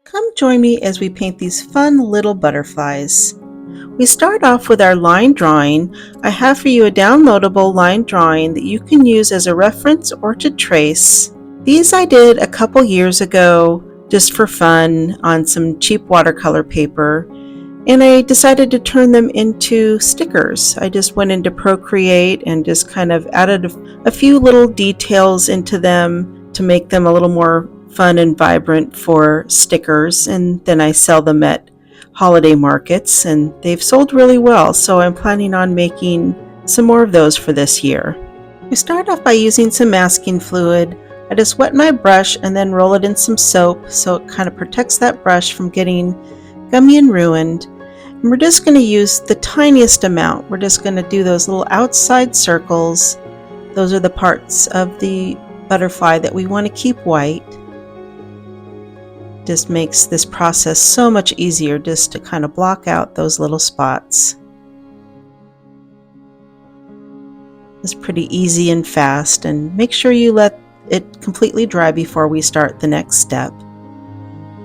Come join me as we paint these fun little butterflies. We start off with our line drawing. I have for you a downloadable line drawing that you can use as a reference or to trace. These I did a couple years ago just for fun on some cheap watercolor paper, and I decided to turn them into stickers. I just went into Procreate and just kind of added a few little details into them to make them a little more fun and vibrant for stickers, and then I sell them at holiday markets, and they've sold really well, so I'm planning on making some more of those for this year. We start off by using some masking fluid. I just wet my brush and then roll it in some soap so it kind of protects that brush from getting gummy and ruined. And we're just going to use the tiniest amount. We're just going to do those little outside circles. Those are the parts of the butterfly that we want to keep white. Just makes this process so much easier just to kind of block out those little spots. It's pretty easy and fast, and make sure you let it completely dry before we start the next step.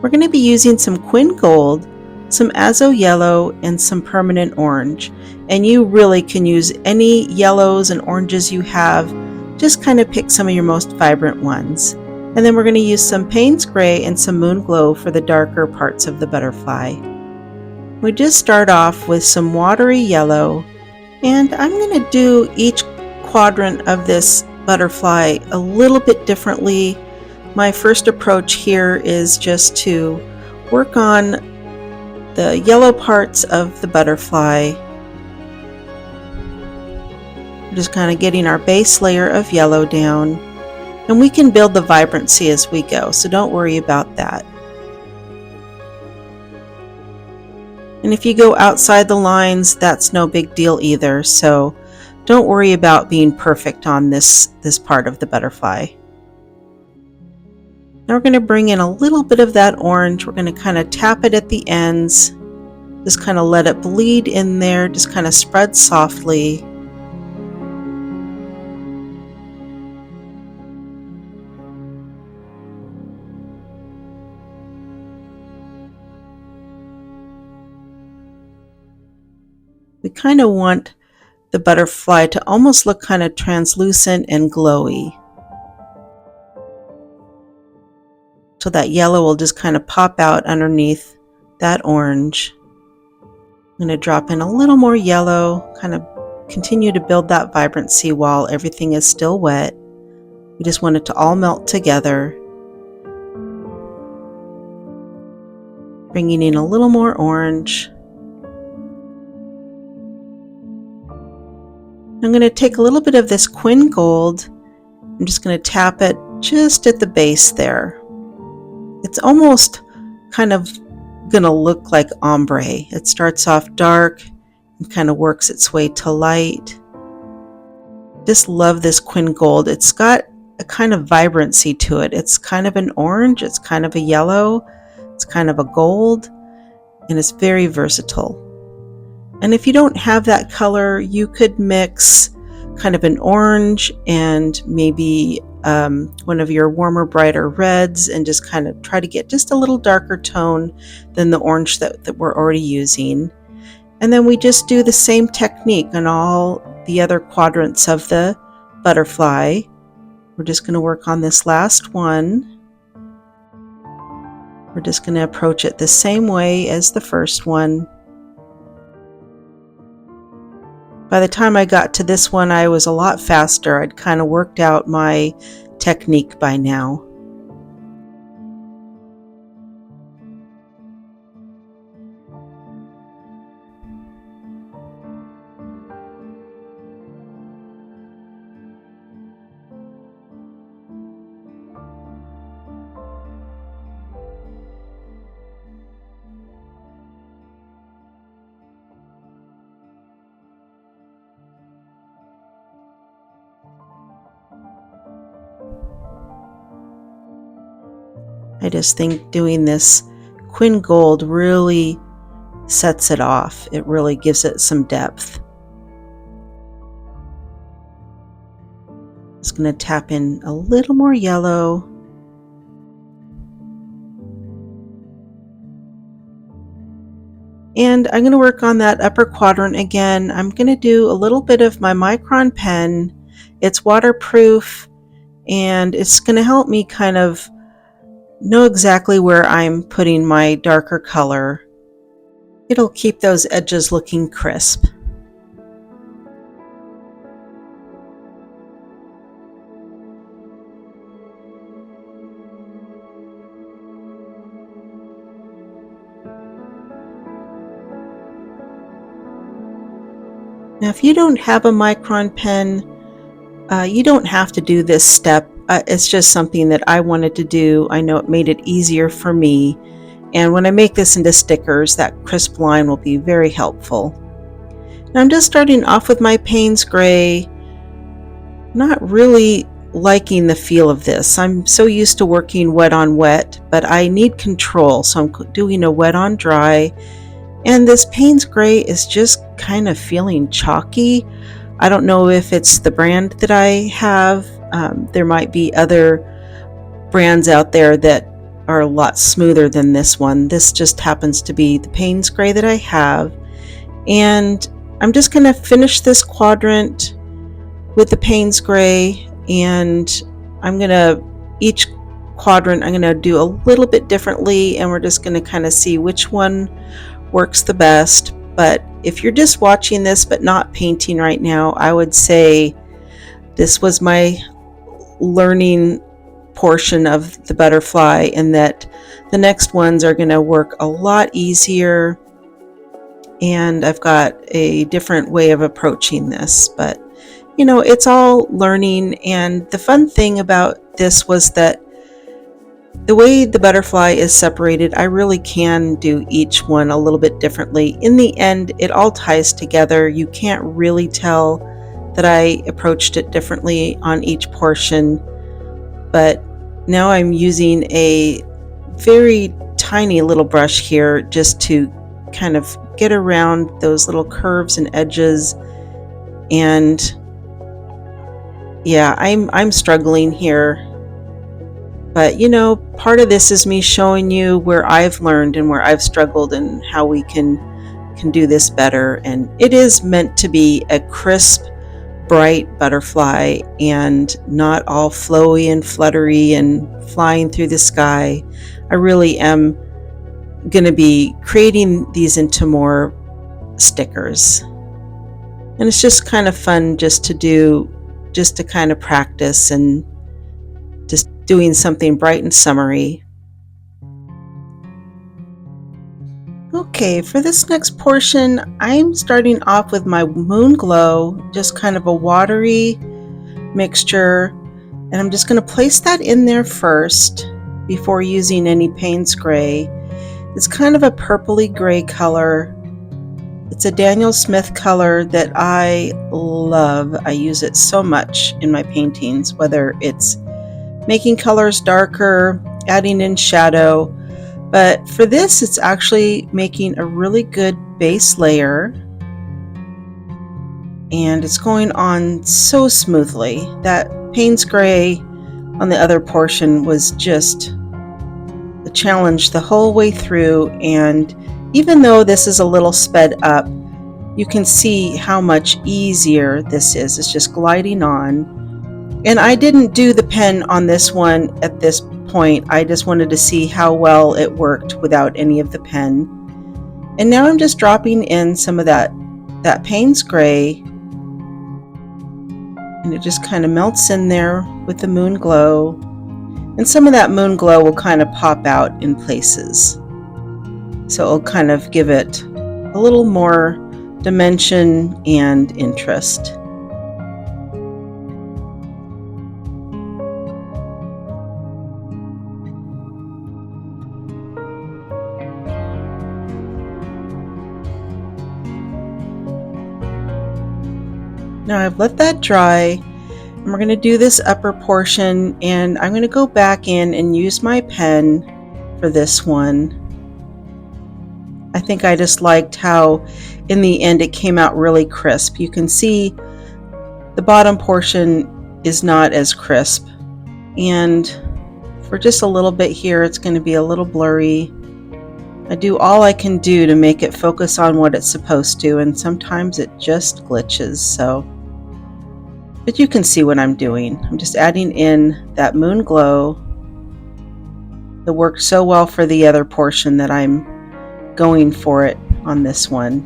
We're going to be using some Quin Gold, some Azo Yellow, and some permanent orange, and you really can use any yellows and oranges you have. Just kind of pick some of your most vibrant ones. And then we're going to use some Paynes Gray and some Moonglow for the darker parts of the butterfly. We just start off with some watery yellow, and I'm going to do each quadrant of this butterfly a little bit differently. My first approach here is just to work on the yellow parts of the butterfly. We're just kind of getting our base layer of yellow down. And we can build the vibrancy as we go, so don't worry about that. And if you go outside the lines, that's no big deal either, so don't worry about being perfect on this part of the butterfly. Now we're going to bring in a little bit of that orange. We're going to kind of tap it at the ends, just kind of let it bleed in there, just kind of spread softly. We kind of want the butterfly to almost look kind of translucent and glowy. So that yellow will just kind of pop out underneath that orange. I'm going to drop in a little more yellow, kind of continue to build that vibrancy while everything is still wet. We just want it to all melt together. Bringing in a little more orange. I'm going to take a little bit of this Quin Gold. I'm just going to tap it just at the base there. It's almost kind of going to look like ombre. It starts off dark and kind of works its way to light. Just love this Quin Gold. It's got a kind of vibrancy to it. It's kind of an orange, it's kind of a yellow, it's kind of a gold, and it's very versatile. And if you don't have that color, you could mix kind of an orange and maybe one of your warmer, brighter reds, and just kind of try to get just a little darker tone than the orange that we're already using. And then we just do the same technique on all the other quadrants of the butterfly. We're just going to work on this last one. We're just going to approach it the same way as the first one. By the time I got to this one, I was a lot faster. I'd kind of worked out my technique by now. I just think doing this Quin Gold really sets it off. It really gives it some depth. Just going to tap in a little more yellow. And I'm going to work on that upper quadrant again. I'm going to do a little bit of my micron pen. It's waterproof and it's going to help me kind of know exactly where I'm putting my darker color. It'll keep those edges looking crisp. Now, if you don't have a micron pen, you don't have to do this step. It's just something that I wanted to do. I know it made it easier for me. And when I make this into stickers, that crisp line will be very helpful. Now I'm just starting off with my Paynes gray. Not really liking the feel of this. I'm so used to working wet on wet, but I need control. So I'm doing a wet on dry. And this Paynes gray is just kind of feeling chalky. I don't know if it's the brand that I have. There might be other brands out there that are a lot smoother than this one. This just happens to be the Paynes gray that I have. And I'm just going to finish this quadrant with the Paynes gray, and I'm going to, each quadrant I'm going to do a little bit differently, and we're just going to kind of see which one works the best. But if you're just watching this but not painting right now, I would say this was my learning portion of the butterfly, and that the next ones are going to work a lot easier, and I've got a different way of approaching this. But you know, it's all learning, and the fun thing about this was that the way the butterfly is separated, I really can do each one a little bit differently. In the end, it all ties together. You can't really tell that I approached it differently on each portion, but now I'm using a very tiny little brush here just to kind of get around those little curves and edges. And yeah, I'm struggling here. But you know, part of this is me showing you where I've learned and where I've struggled and how we can do this better. And it is meant to be a crisp, bright butterfly and not all flowy and fluttery and flying through the sky. I really am going to be creating these into more stickers. And it's just kind of fun just to kind of practice and just doing something bright and summery. Okay, for this next portion, I'm starting off with my Moonglow, just kind of a watery mixture, and I'm just going to place that in there first before using any Paynes gray. It's kind of a purpley gray color. It's a Daniel Smith color that I love. I use it so much in my paintings, whether it's making colors darker, adding in shadow. But for this, it's actually making a really good base layer. And it's going on so smoothly. That Paynes gray on the other portion was just a challenge the whole way through. And even though this is a little sped up, you can see how much easier this is. It's just gliding on. And I didn't do the pen on this one at this point. I just wanted to see how well it worked without any of the pen. And now I'm just dropping in some of that Paynes gray, and it just kind of melts in there with the Moonglow. And some of that Moonglow will kind of pop out in places. So it'll kind of give it a little more dimension and interest. Now I've let that dry, and we're going to do this upper portion, and I'm going to go back in and use my pen for this one. I think I just liked how in the end it came out really crisp. You can see the bottom portion is not as crisp, and for just a little bit here it's going to be a little blurry. I do all I can do to make it focus on what it's supposed to, and sometimes it just glitches, so. But you can see what I'm doing. I'm just adding in that Moonglow that worked so well for the other portion that I'm going for it on this one.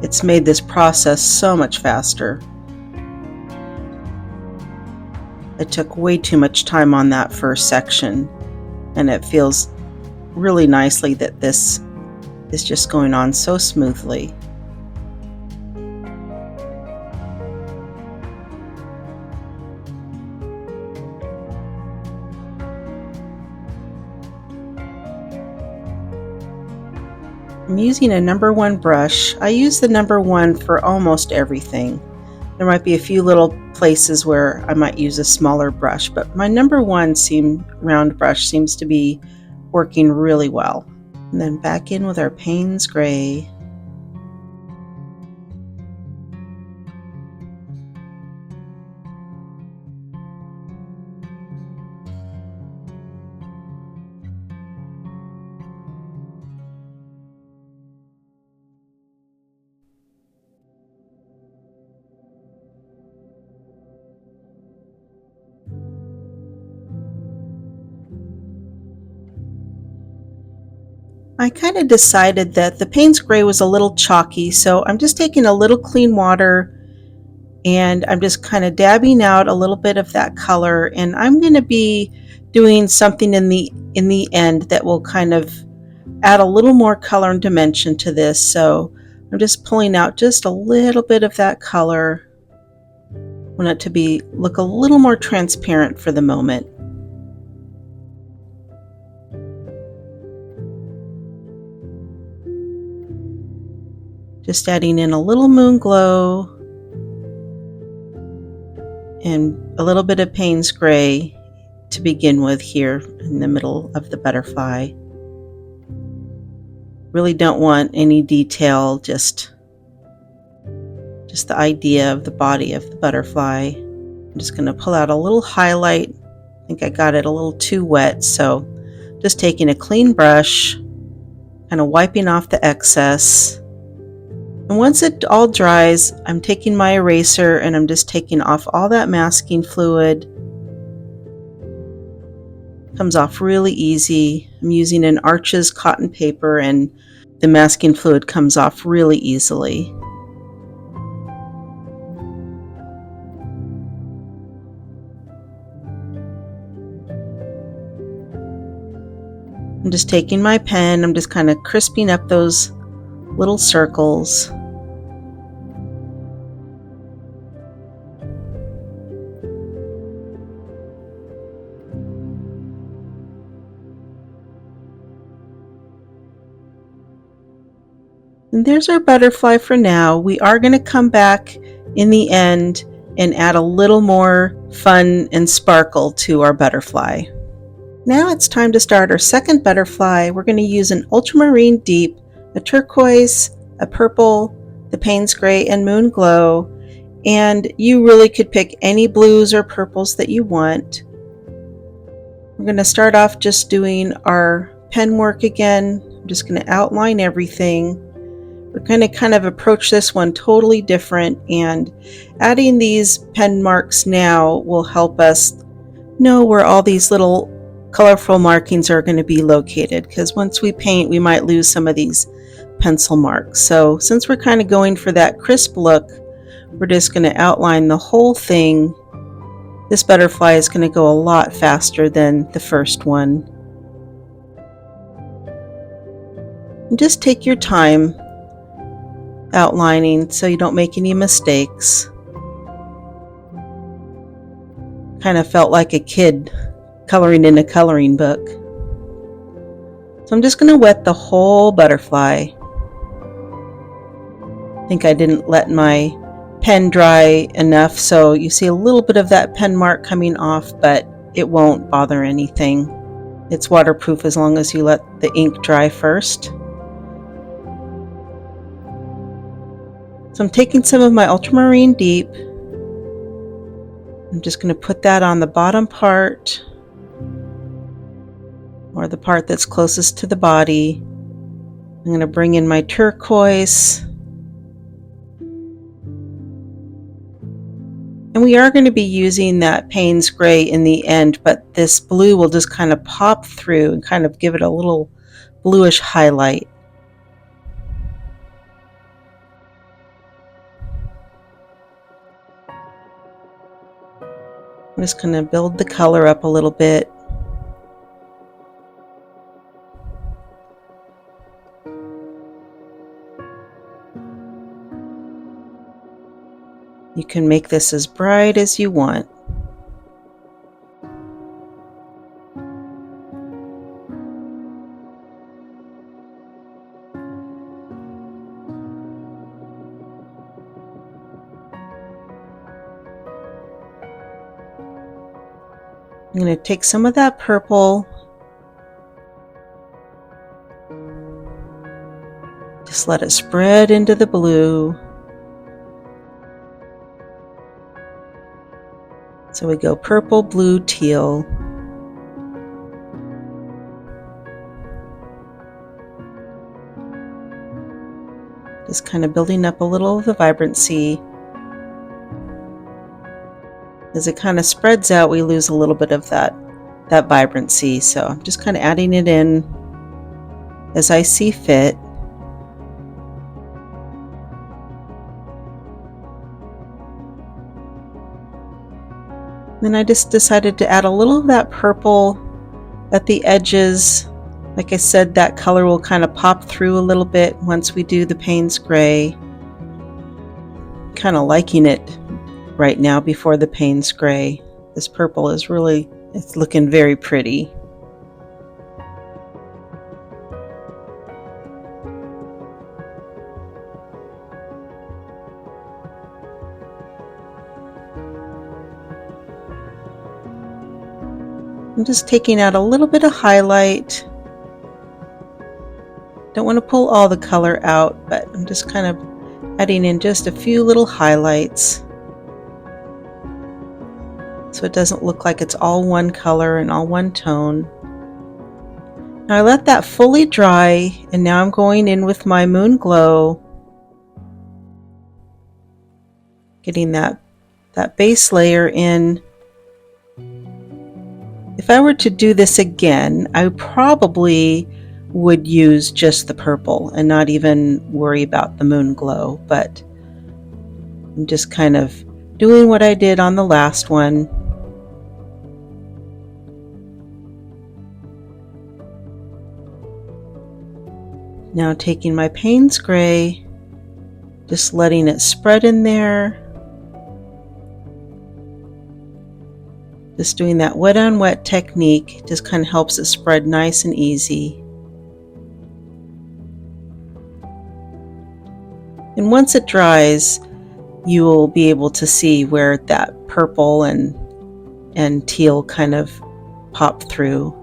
It's made this process so much faster. I took way too much time on that first section, and it feels really nicely that this is just going on so smoothly. I'm using a number 1 brush. I use the number 1 for almost everything. There might be a few little places where I might use a smaller brush, but my number 1 round brush seems to be working really well. And then back in with our Paynes gray. I kind of decided that the Paynes gray was a little chalky, so I'm just taking a little clean water and I'm just kind of dabbing out a little bit of that color, and I'm going to be doing something in the end that will kind of add a little more color and dimension to this. So I'm just pulling out just a little bit of that color. I want it to look a little more transparent for the moment. Just adding in a little Moonglow and a little bit of Paynes gray to begin with here in the middle of the butterfly. Really don't want any detail, just the idea of the body of the butterfly. I'm just going to pull out a little highlight. I think I got it a little too wet, so just taking a clean brush, kind of wiping off the excess. And once it all dries, I'm taking my eraser and I'm just taking off all that masking fluid. Comes off really easy. I'm using an Arches cotton paper and the masking fluid comes off really easily. I'm just taking my pen, I'm just kind of crisping up those little circles. And there's our butterfly for now. We are going to come back in the end and add a little more fun and sparkle to our butterfly. Now it's time to start our second butterfly. We're going to use an ultramarine deep, a turquoise, a purple, the Paynes gray, and Moonglow. And you really could pick any blues or purples that you want. We're going to start off just doing our pen work again. I'm just going to outline everything. We're going to kind of approach this one totally different, and adding these pen marks now will help us know where all these little colorful markings are going to be located, because once we paint we might lose some of these pencil marks. So since we're kind of going for that crisp look, we're just going to outline the whole thing. This butterfly is going to go a lot faster than the first one. And just take your time outlining so you don't make any mistakes. Kind of felt like a kid coloring in a coloring book. So I'm just going to wet the whole butterfly. I think I didn't let my pen dry enough, so you see a little bit of that pen mark coming off, but it won't bother anything. It's waterproof as long as you let the ink dry first. So I'm taking some of my ultramarine deep. I'm just going to put that on the bottom part. or the part that's closest to the body. I'm going to bring in my turquoise. And we are going to be using that Paynes gray in the end, but this blue will just kind of pop through and kind of give it a little bluish highlight. I'm just going to build the color up a little bit. You can make this as bright as you want. I'm going to take some of that purple, just let it spread into the blue. So we go purple, blue, teal. Just kind of building up a little of the vibrancy. As it kind of spreads out, we lose a little bit of that vibrancy. So I'm just kind of adding it in as I see fit. Then I just decided to add a little of that purple at the edges. Like I said, that color will kind of pop through a little bit once we do the Paynes gray. Kind of liking it right now before the Paynes gray. This purple is really, it's looking very pretty. I'm just taking out a little bit of highlight. Don't want to pull all the color out, but I'm just kind of adding in just a few little highlights so it doesn't look like it's all one color and all one tone. Now I let that fully dry, and now I'm going in with my Moonglow, getting that base layer in. If I were to do this again, I probably would use just the purple and not even worry about the Moonglow, but I'm just kind of doing what I did on the last one. Now taking my Paynes gray, just letting it spread in there. Just doing that wet on wet technique just kind of helps it spread nice and easy. And once it dries, you will be able to see where that purple and teal kind of pop through.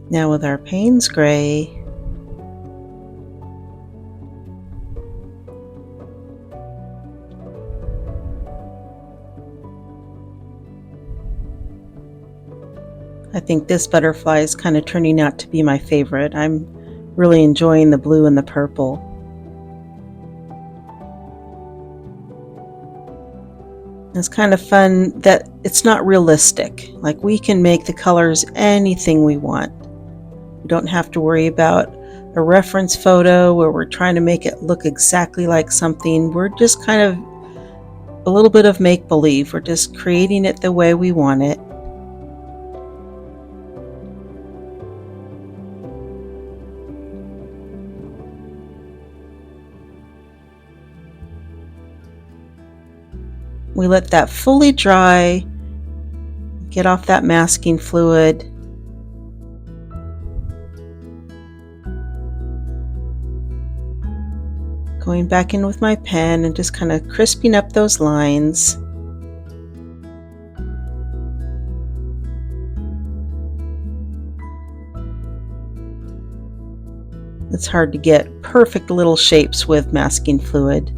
Now with our Paynes gray, I think this butterfly is kind of turning out to be my favorite. I'm really enjoying the blue and the purple. It's kind of fun that it's not realistic. Like, we can make the colors anything we want. We don't have to worry about a reference photo where we're trying to make it look exactly like something. We're just kind of a little bit of make-believe. We're just creating it the way we want it. We let that fully dry, get off that masking fluid. Going back in with my pen and just kind of crisping up those lines. It's hard to get perfect little shapes with masking fluid.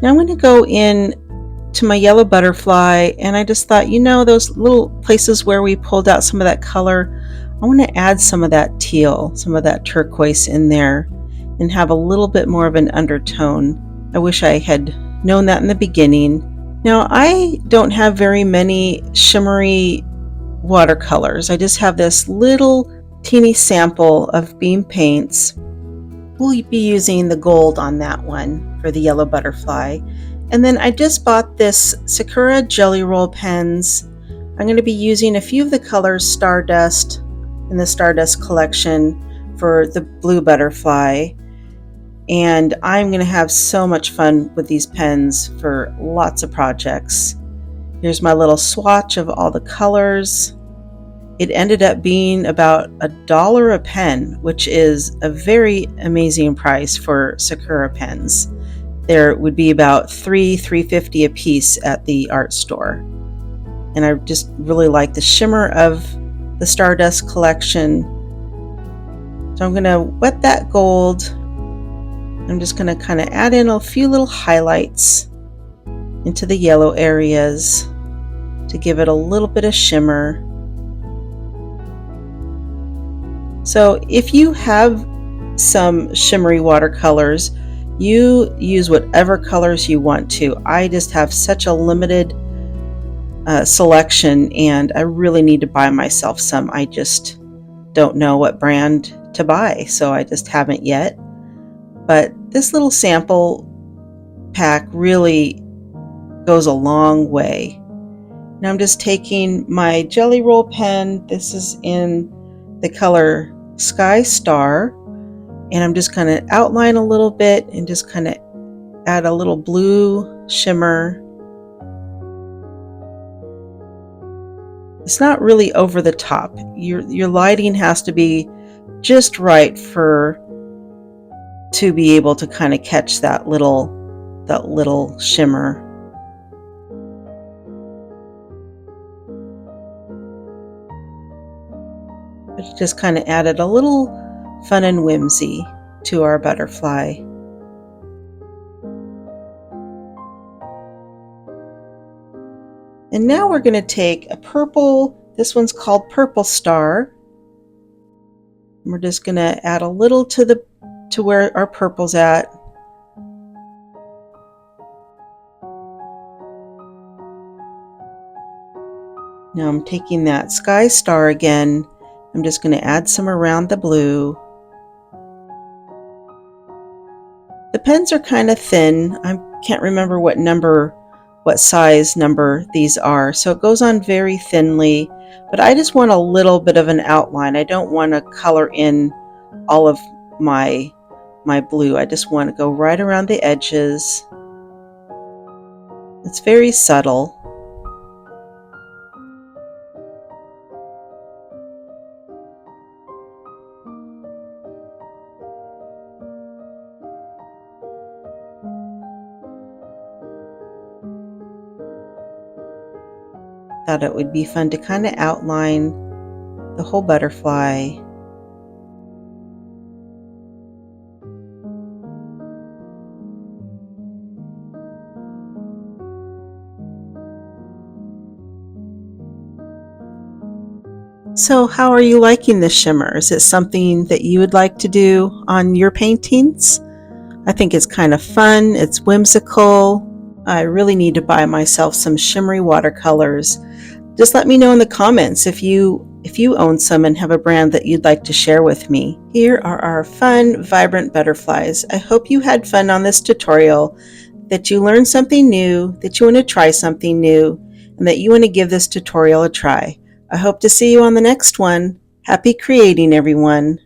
Now I'm going to go in to my yellow butterfly, and I just thought, you know, those little places where we pulled out some of that color, I want to add some of that teal, some of that turquoise in there and have a little bit more of an undertone. I wish I had known that in the beginning. Now I don't have very many shimmery watercolors. I just have this little teeny sample of Beam Paints. We'll be using the gold on that one for the yellow butterfly. And then I just bought this Sakura Jelly Roll pens. I'm going to be using a few of the colors Stardust in the Stardust collection for the blue butterfly. And I'm going to have so much fun with these pens for lots of projects. Here's my little swatch of all the colors. It ended up being about $1 a pen, which is a very amazing price for Sakura pens. There would be about $3.50 a piece at the art store. And I just really like the shimmer of the Stardust collection. So I'm going to wet that gold. I'm just going to kind of add in a few little highlights into the yellow areas to give it a little bit of shimmer. So if you have some shimmery watercolors, you use whatever colors you want to. I just have such a limited selection, and I really need to buy myself some. I just don't know what brand to buy, so I just haven't yet. But this little sample pack really goes a long way. Now I'm just taking my Jelly Roll pen. This is in the color Sky Star, and I'm just going to outline a little bit and just kind of add a little blue shimmer. It's not really over the top. Your lighting has to be just right to be able to kind of catch that little shimmer. It just kind of added a little fun and whimsy to our butterfly. And now we're going to take a purple, this one's called Purple Star. And we're just going to add a little to where our purple's at. Now I'm taking that Sky Star again. I'm just going to add some around the blue. The pens are kind of thin. I can't remember what size number these are, so it goes on very thinly, but I just want a little bit of an outline. I don't want to color in all of my blue. I just want to go right around the edges. It's very subtle. Thought it would be fun to kind of outline the whole butterfly. So how are you liking this shimmer? Is it something that you would like to do on your paintings? I think it's kind of fun, it's whimsical. I really need to buy myself some shimmery watercolors. Just let me know in the comments if you own some and have a brand that you'd like to share with me. Here are our fun, vibrant butterflies. I hope you had fun on this tutorial, that you learned something new, that you want to try something new, and that you want to give this tutorial a try. I hope to see you on the next one. Happy creating, everyone.